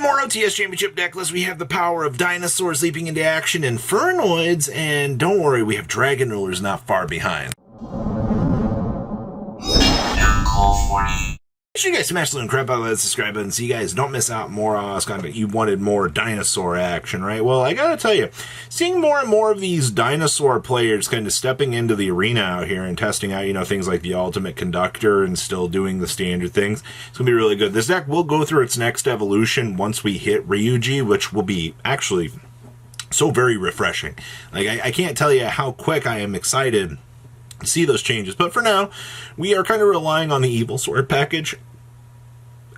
more OTS Championship deck lists. We have the power of Dinosaurs leaping into action, Infernoids, and don't worry, we have Dragon Rulers not far behind. Make sure you guys smash the little crap out of that subscribe button so you guys don't miss out more on us. You wanted more dinosaur action, right? Well, I gotta tell you, seeing more and more of these dinosaur players kind of stepping into the arena out here and testing out, things like the Ultimate Conductor and still doing the standard things, it's gonna be really good. This deck will go through its next evolution once we hit Ryuji, which will be actually so very refreshing. Like, I can't tell you how quick I am excited see those changes, but for now we are kind of relying on the Evil Sword package.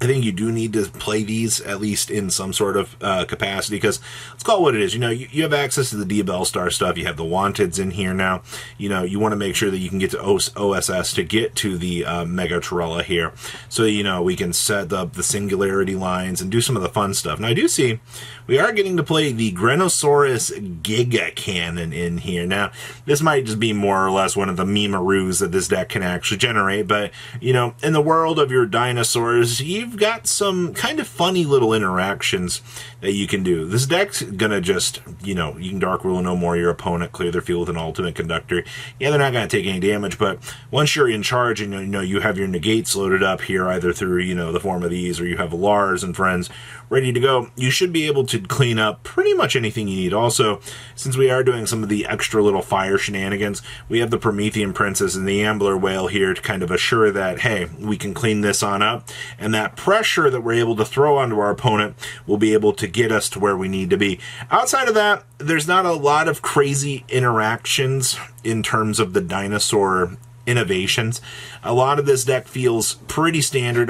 I think you do need to play these at least in some sort of capacity, because let's call it what it is. You have access to the Dinosaur stuff. You have the Wanteds in here now. You want to make sure that you can get to OSS to get to the Mega Torella here, so we can set up the singularity lines and do some of the fun stuff. Now I do see we are getting to play the Grenosaurus Giga Cannon in here. Now this might just be more or less one of the memeroos that this deck can actually generate, but in the world of your dinosaurs, you've got some kind of funny little interactions that you can do. This deck's gonna just, you can Dark Rule no more your opponent, clear their field with an Ultimate Conductor. Yeah, they're not gonna take any damage, but once you're in charge and you have your negates loaded up here, either through, the form of these, or you have Lars and friends ready to go, you should be able to clean up pretty much anything you need. Also, since we are doing some of the extra little fire shenanigans, we have the Promethean Princess and the Ambler Whale here to kind of assure that, hey, we can clean this on up, and that pressure that we're able to throw onto our opponent will be able to get us to where we need to be. Outside of that, there's not a lot of crazy interactions in terms of the dinosaur innovations. A lot of this deck feels pretty standard.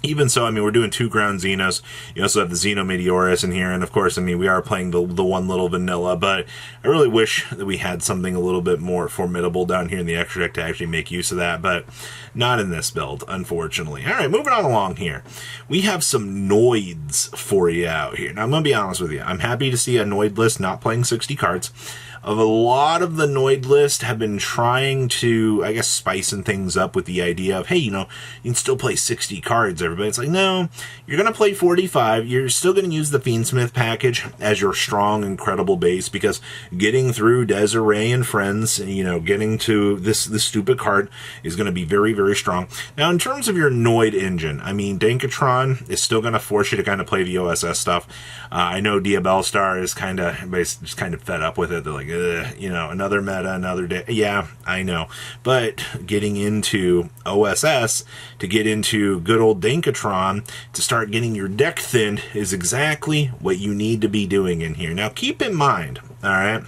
Even so, we're doing 2 ground Xenos. You also have the Xenometeorus in here, and of course, we are playing the one little vanilla, but I really wish that we had something a little bit more formidable down here in the extra deck to actually make use of that, but not in this build, unfortunately. Alright, moving on along here. We have some Noids for you out here. Now, I'm going to be honest with you. I'm happy to see a Noid list not playing 60 cards. A lot of the Noid list have been trying to, I guess, spicing things up with the idea of, hey, you can still play 60 cards, everybody. It's like, no, you're going to play 45. You're still going to use the Fiendsmith package as your strong, incredible base, because getting through Desiree and friends, getting to this stupid card is going to be very, very strong. Now, in terms of your Noid engine, Dankatron is still going to force you to kind of play the OSS stuff. I know Diabellstar is kind of fed up with it. They're like, another meta, another day. Yeah, I know. But getting into OSS, to get into good old Dankatron, to start getting your deck thinned is exactly what you need to be doing in here. Now, keep in mind, all right,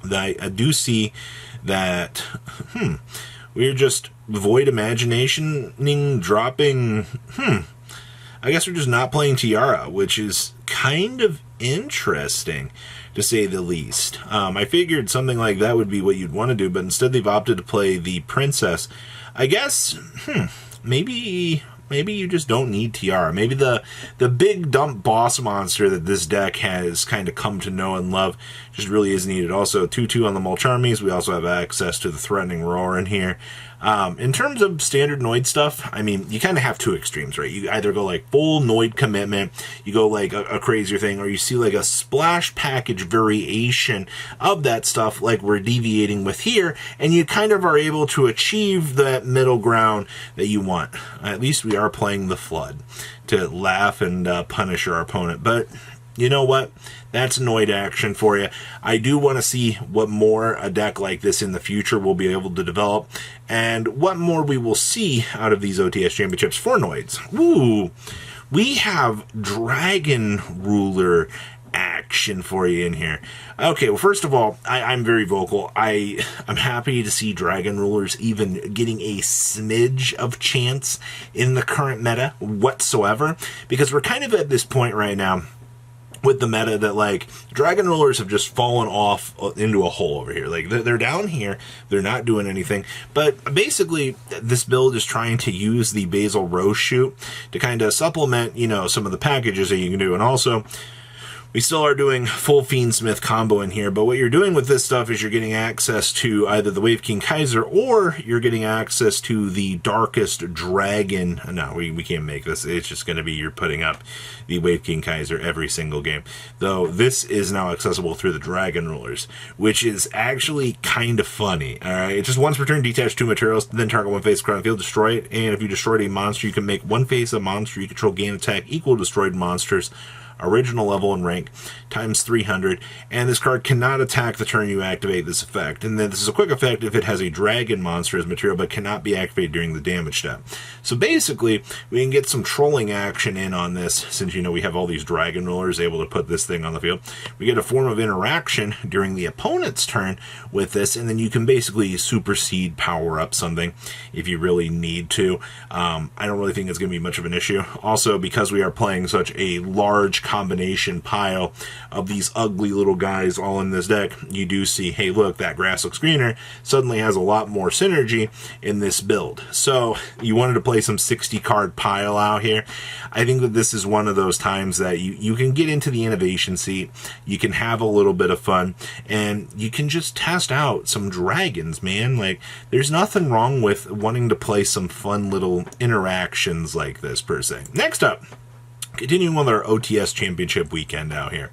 that I do see that, we're just void imaginationing, dropping, I guess we're just not playing Tiara, which is kind of interesting, to say the least. I figured something like that would be what you'd want to do, but instead they've opted to play the Princess. I guess, maybe you just don't need Tiara. Maybe the big dump boss monster that this deck has kind of come to know and love just really is needed. Also, 2/2 on the Mulcharmies. We also have access to the Threatening Roar in here. In terms of standard Noid stuff, you kind of have 2 extremes, right? You either go like full Noid commitment, you go like a crazier thing, or you see like a splash package variation of that stuff like we're deviating with here, and you kind of are able to achieve that middle ground that you want. At least we are playing the Flood to laugh and punish our opponent, but you know what? That's Noid action for you. I do want to see what more a deck like this in the future will be able to develop, and what more we will see out of these OTS Championships for Noids. Ooh, we have Dragon Ruler action for you in here. Okay, well, first of all, I'm very vocal. I'm happy to see Dragon Rulers even getting a smidge of chance in the current meta whatsoever, because we're kind of at this point right now with the meta that, like, Dragon Rulers have just fallen off into a hole over here. Like, they're down here, they're not doing anything. But basically, this build is trying to use the Basil Rose Shoot to kind of supplement, some of the packages that you can do. And also, We still are doing full Fiendsmith combo in here, but what you're doing with this stuff is you're getting access to either the Wave King Kaiser or you're getting access to the Darkest Dragon. No, we can't make this. It's just going to be you're putting up the Wave King Kaiser every single game. Though this is now accessible through the Dragon Rulers, which is actually kind of funny. All right, it's just once per turn, detach 2 materials, then target one face across the field, destroy it, and if you destroyed a monster, you can make one face a monster you control gain attack equal to destroyed monsters original level and rank times 300, and this card cannot attack the turn you activate this effect. And then this is a quick effect if it has a dragon monster as material, but cannot be activated during the damage step. So basically, we can get some trolling action in on this, since you know we have all these dragon rulers able to put this thing on the field. We get a form of interaction during the opponent's turn with this, and then you can basically supersede power up something if you really need to. I don't really think it's going to be much of an issue. Also, because we are playing such a large combination pile of these ugly little guys all in this deck, you do see, hey look, that grass looks greener, suddenly has a lot more synergy in this build. So you wanted to play some 60 card pile out here. I think that this is one of those times that you can get into the innovation seat, you can have a little bit of fun, and you can just test out some dragons, man. Like, there's nothing wrong with wanting to play some fun little interactions like this per se. Next up, continuing with our OTS Championship weekend out here,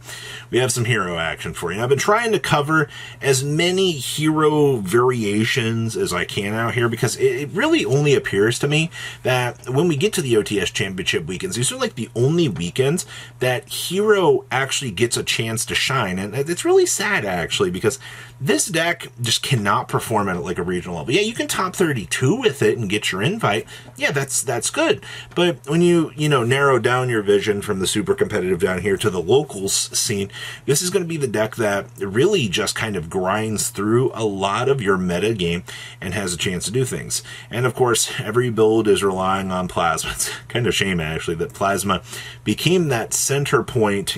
we have some hero action for you. And I've been trying to cover as many hero variations as I can out here, because it really only appears to me that when we get to the OTS Championship weekends, these are like the only weekends that hero actually gets a chance to shine. And it's really sad, actually, because this deck just cannot perform at like a regional level. Yeah, you can top 32 with it and get your invite. Yeah, that's good. But when you narrow down your vision from the super competitive down here to the locals scene, this is going to be the deck that really just kind of grinds through a lot of your meta game and has a chance to do things. And of course, every build is relying on Plasma. It's kind of a shame, actually, that Plasma became that center point,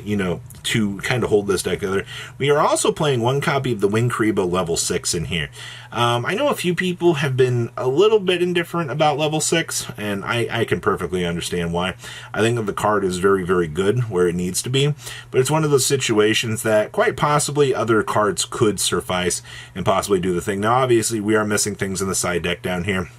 to kind of hold this deck together. We are also playing one copy of the Wing Karibo level 6 in here. I know a few people have been a little bit indifferent about level 6, and I can perfectly understand why. I think that the card is very, very good where it needs to be, but it's one of those situations that quite possibly other cards could suffice and possibly do the thing. Now, obviously, we are missing things in the side deck down here.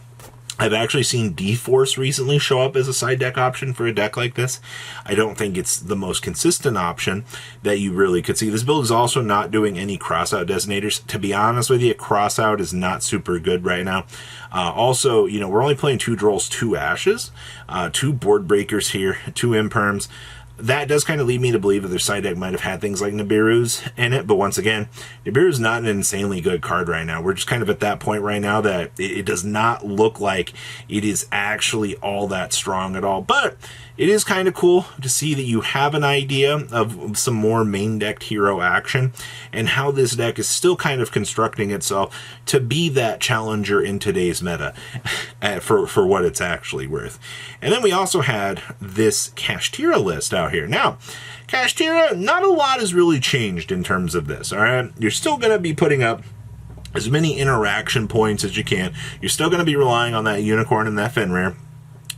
I've actually seen D-Force recently show up as a side deck option for a deck like this. I don't think it's the most consistent option that you really could see. This build is also not doing any crossout designators. To be honest with you, crossout is not super good right now. Also, we're only playing 2 Drolls, 2 Ashes, 2 Board Breakers here, 2 Imperms. That does kind of lead me to believe that their side deck might have had things like Nibiru's in it, but once again, Nibiru's not an insanely good card right now. We're just kind of at that point right now that it does not look like it is actually all that strong at all, but it is kind of cool to see that you have an idea of some more main decked hero action and how this deck is still kind of constructing itself to be that challenger in today's meta for what it's actually worth. And then we also had this Kashtira list out here. Now, Kashtira, not a lot has really changed in terms of this, all right? You're still going to be putting up as many interaction points as you can. You're still going to be relying on that Unicorn and that Fenrir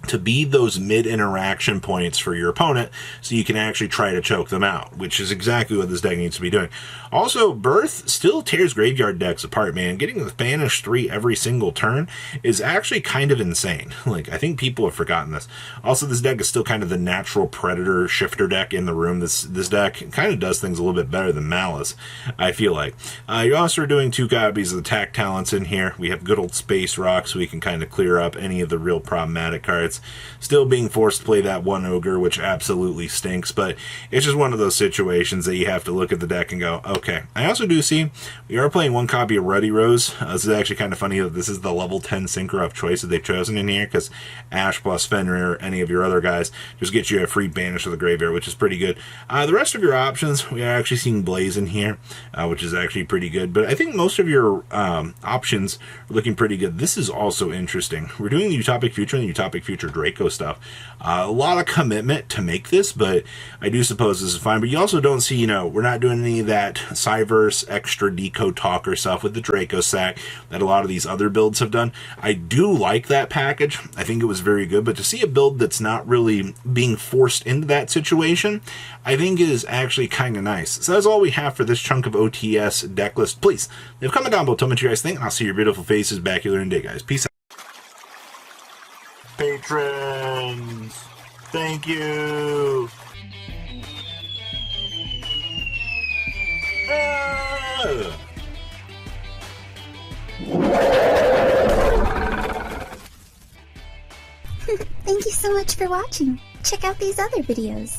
to be those mid-interaction points for your opponent so you can actually try to choke them out, which is exactly what this deck needs to be doing. Also, Birth still tears graveyard decks apart, man. Getting the Banish 3 every single turn is actually kind of insane. Like, I think people have forgotten this. Also, this deck is still kind of the natural Predator shifter deck in the room. This deck kind of does things a little bit better than Malice, I feel like. You also are doing 2 copies of the attack talents in here. We have good old Space Rock, so we can kind of clear up any of the real problematic cards. Still being forced to play that 1 Ogre, which absolutely stinks, but it's just one of those situations that you have to look at the deck and go, okay. I also do see we are playing 1 copy of Ruddy Rose. This is actually kind of funny that this is the level 10 Synchro of choice that they've chosen in here, because Ash plus Fenrir or any of your other guys just get you a free banish of the graveyard, which is pretty good. The rest of your options, we are actually seeing Blaze in here, which is actually pretty good, but I think most of your options are looking pretty good. This is also interesting. We're doing the Utopic Future and the Utopic Future extra Draco stuff. A lot of commitment to make this, but I do suppose this is fine. But you also don't see, you know, we're not doing any of that Cyverse extra decode talker stuff with the Draco sack that a lot of these other builds have done. I do like that package. I think it was very good, but to see a build that's not really being forced into that situation, I think is actually kind of nice. So that's all we have for this chunk of OTS deck list. Please leave a comment down below, tell me what you guys think, and I'll see your beautiful faces back here in a day, guys. Peace out. Patrons, thank you. Thank you so much for watching. Check out these other videos.